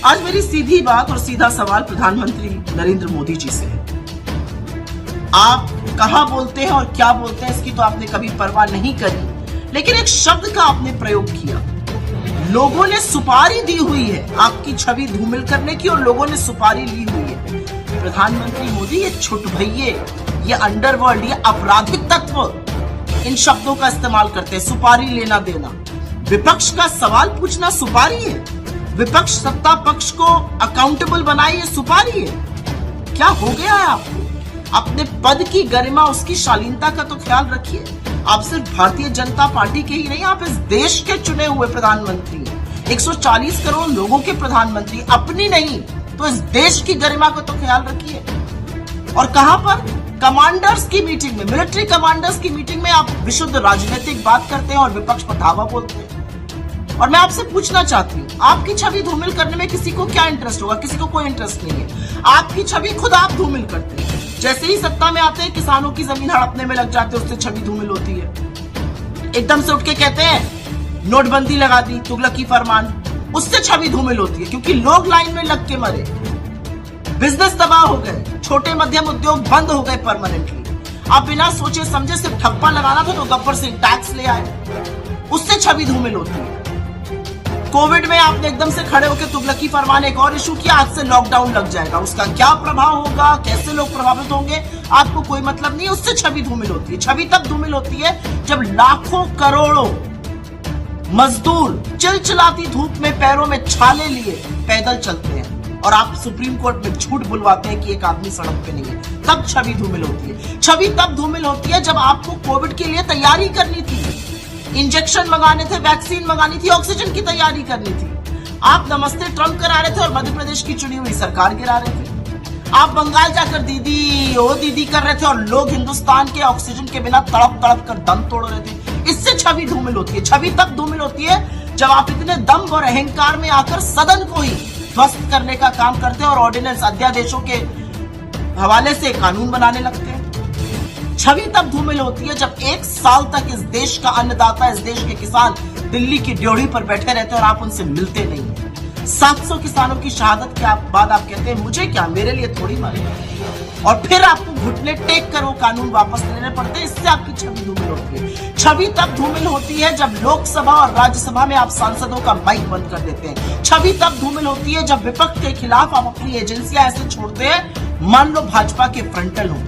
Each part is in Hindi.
आज मेरी सीधी बात और सीधा सवाल प्रधानमंत्री नरेंद्र मोदी जी से है। आप कहां बोलते हैं और क्या बोलते हैं इसकी तो आपने कभी परवाह नहीं करी, लेकिन एक शब्द का आपने प्रयोग किया। लोगों ने सुपारी दी हुई है आपकी छवि धूमिल करने की, और लोगों ने सुपारी ली हुई है। प्रधानमंत्री मोदी, ये छुटभइये, ये अंडरवर्ल्ड, ये आपराधिक तत्व इन शब्दों का इस्तेमाल करते हैं। सुपारी लेना देना, विपक्ष का सवाल पूछना सुपारी है, विपक्ष सत्ता पक्ष को अकाउंटेबल बनाए, ये सुपारी है। क्या हो गया है आपको? अपने पद की गरिमा, उसकी शालीनता का तो ख्याल रखिए। आप सिर्फ भारतीय जनता पार्टी के ही नहीं, आप इस देश के चुने हुए प्रधानमंत्री, 140 करोड़ लोगों के प्रधानमंत्री, अपनी नहीं तो इस देश की गरिमा को तो ख्याल रखिए। और कहां पर? कमांडर्स की मीटिंग में, मिलिट्री कमांडर्स की मीटिंग में आप विशुद्ध राजनीतिक बात करते हैं और विपक्ष पर धावा बोलते हैं। और मैं आपसे पूछना चाहती हूँ, आपकी छवि धूमिल करने में किसी को क्या इंटरेस्ट होगा? किसी को कोई इंटरेस्ट नहीं है। आपकी छवि खुद आप धूमिल करते हैं। जैसे ही सत्ता में आते हैं, किसानों की जमीन हड़पने में लग जाते हैं, उससे छवि धूमिल होती है। एकदम से उठ के कहते हैं नोटबंदी लगा दी, तुगलकी फरमान, उससे छवि धूमिल होती है, क्योंकि लोग लाइन में लग के मरे, बिजनेस तबाह हो गए, छोटे मध्यम उद्योग बंद हो गए परमानेंटली। आप बिना सोचे समझे सिर्फ ठप्पा लगाना था तो गब्बर सिंह टैक्स ले आए, उससे छवि धूमिल होती है। कोविड में आपने एकदम से खड़े होकर तुगलकी फरमान एक और इशू किया, आज से लॉकडाउन लग जाएगा, उसका क्या प्रभाव होगा, कैसे लोग प्रभावित होंगे, आपको कोई मतलब नहीं, उससे छवि धूमिल होती है। छवि तब धूमिल होती है जब लाखों करोड़ों मजदूर चिलचिलाती धूप में पैरों में छाले लिए पैदल चलते हैं और आप सुप्रीम कोर्ट में झूठ बुलवाते हैं कि एक आदमी सड़क पे नहीं है, तब छवि धूमिल होती है। छवि तब धूमिल होती है जब आपको कोविड के लिए तैयारी करनी थी, इंजेक्शन मंगाने थे, वैक्सीन मंगानी थी, ऑक्सीजन की तैयारी करनी थी। आप नमस्ते ट्रम्प करा रहे थे और मध्य प्रदेश की चुनी हुई सरकार गिरा रहे थे। आप बंगाल जाकर दीदी ओ दीदी कर रहे थे और लोग हिंदुस्तान के ऑक्सीजन के बिना तड़प तड़प कर दम तोड़ रहे थे। इससे छवि धूमिल होती है। छवि तब धूमिल होती है जब आप इतने दम और अहंकार में आकर सदन को ही ध्वस्त करने का काम करते हैं और ऑर्डिनेंस, अध्यादेशों के हवाले से कानून बनाने लगते हैं। छवि तब धूमिल होती है जब एक साल तक इस देश का अन्नदाता, इस देश के किसान दिल्ली की ड्योढ़ी पर बैठे रहते हैं और आप उनसे मिलते नहीं। 700 किसानों की शहादत के बाद आप कहते हैं मुझे क्या, मेरे लिए थोड़ी मारे, और फिर आपको घुटने टेक कर वो कानून वापस लेने पड़ते हैं। इससे आपकी छवि धूमिल होती है। छवि तब धूमिल होती है जब लोकसभा और राज्यसभा में आप सांसदों का माइक बंद कर देते हैं। छवि तब धूमिल होती है जब विपक्ष के खिलाफ आप अपनी एजेंसियां ऐसे छोड़ते हैं, मान लो भाजपा के फ्रंटल हो।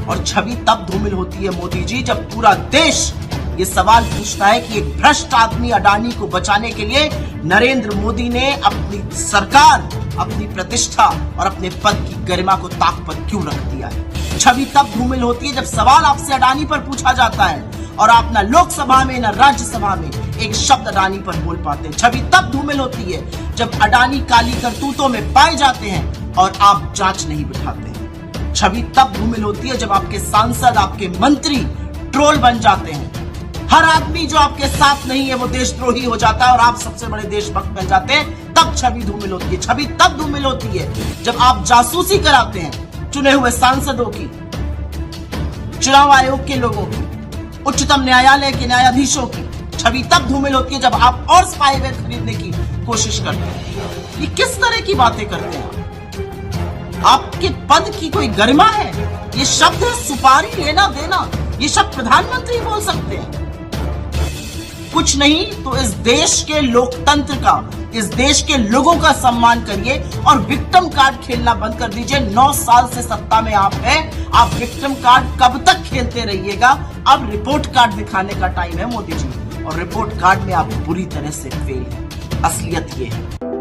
और छवि तब धूमिल होती है मोदी जी जब पूरा देश ये सवाल पूछता है कि एक भ्रष्ट आदमी अडानी को बचाने के लिए नरेंद्र मोदी ने अपनी सरकार, अपनी प्रतिष्ठा और अपने पद की गरिमा को ताक पर क्यों रख दिया है। छवि तब धूमिल होती है जब सवाल आपसे अडानी पर पूछा जाता है और आप ना लोकसभा में ना राज्यसभा में एक शब्द अडानी पर बोल पाते हैं। छवि तब धूमिल होती है जब अडानी काली करतूतों में पाए जाते हैं और आप जांच नहीं बिठाते। छवि तब धूमिल होती है जब आपके सांसद, आपके मंत्री ट्रोल बन जाते हैं। हर आदमी जो आपके साथ नहीं है वो देशद्रोही हो जाता है और आप सबसे बड़े देशभक्त बन जाते हैं, तब छवि धूमिल होती है। छवि तब धूमिल होती है जब आप जासूसी कराते हैं चुने हुए सांसदों की, चुनाव आयोग के लोगों की, उच्चतम न्यायालय के न्यायाधीशों की। छवि तब धूमिल होती है जब आप और स्पाईवेयर खरीदने की कोशिश करते हैं। ये किस तरह की बातें करते हैं आपके पद की कोई गरिमा है? ये शब्द है सुपारी लेना देना, ये शब्द प्रधानमंत्री बोल सकते हैं? कुछ नहीं तो इस देश के लोकतंत्र का, इस देश के लोगों का सम्मान करिए और विक्टिम कार्ड खेलना बंद कर दीजिए। 9 साल से सत्ता में आप हैं, आप विक्टिम कार्ड कब तक खेलते रहिएगा? अब रिपोर्ट कार्ड दिखाने का टाइम है मोदी जी, और रिपोर्ट कार्ड में आप बुरी तरह से फेल हैं। असलियत ये है।